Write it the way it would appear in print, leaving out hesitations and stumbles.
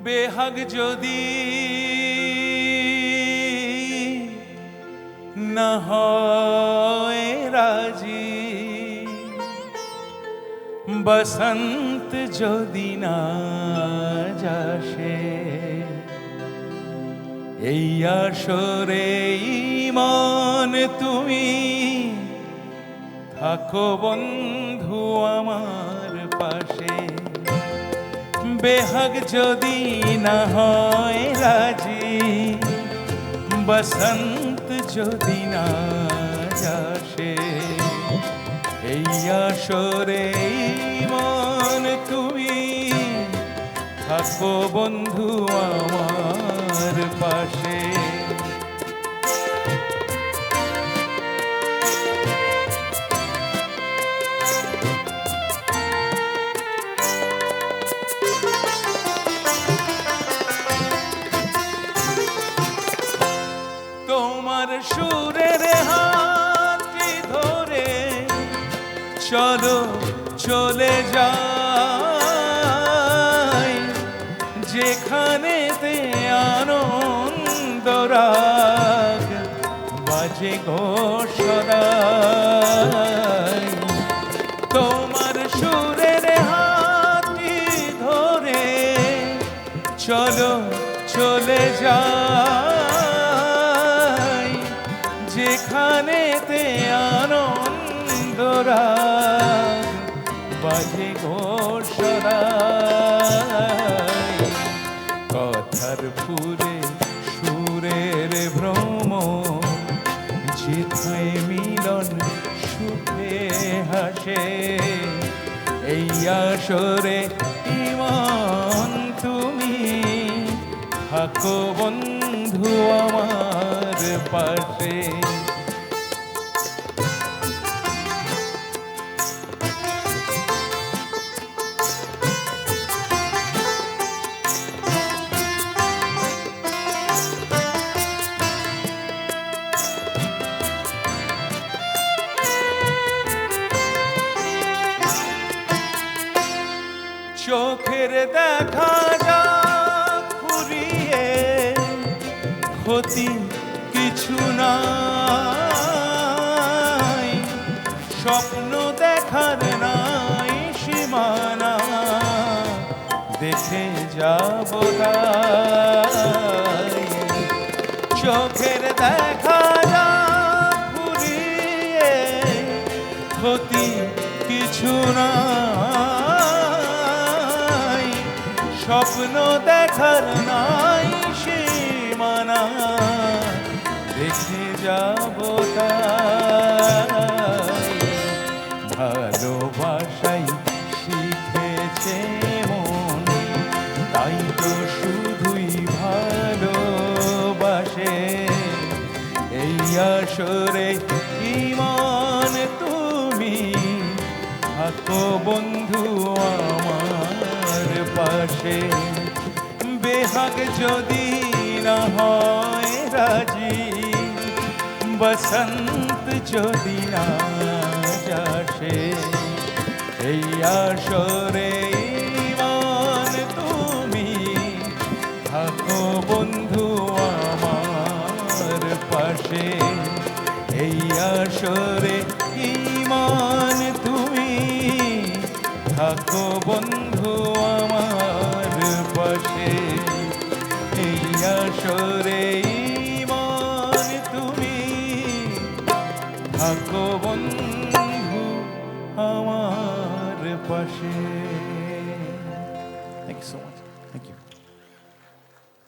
বেহাগ যদি না হয় রাজি, বসন্ত যদি না যাসে, এই আসরে মন তুমি থাকো বন্ধু আমার পাশে। বেহাগ যদি না হয় রাজি, বসন্ত যদি না যাসে, এই আসরে মন তুমি থাকো বন্ধু আমার পাশে। তোমার সুরের হাতটি ধরে চলো চলে যাই, যেখানেতে আনন্দ রাগ বাজে গো সদাই। তোমার সুরের হাতটি ধরে চলো চলে যাই, যেখানেতে আনন্দ রাগ বাজে গো সদাই। কথার ফুরে সুরের ভ্রম, যেথায় মিলন সুখে হাসে, এই আসরে ইমন তুমি থাকো বন্ধু আমার পাশে। চোখের দেখা যা ফুরিয়ে ক্ষতি কিছু নাই, স্বপ্ন দেখার নাই সীমানা, দেখে যাব তাই। চোখের দেখা যা ফুরিয়ে ক্ষতি কিছু নাই, স্বপ্ন দেখার নাই সীমানা, দেখে যাব তাই। ভালোবাসাই শিখেছে মন, তাই তো শুধুই ভালোবাসে, এই আসরে ইমন তুমি থাকো বন্ধু আমার পাশে। বেহাগ যদি না হয় রাজি, বসন্ত যদি না যাসে, এই আসরে ইমন তুমি থাকো বন্ধু আমার পাশে, এই আসরে ইমন তুমি থাকো বন্ধু আমার পাশে, এই আসরে ইমন তুমি থাকো বন্ধু আমার পাশে। Thank you so much.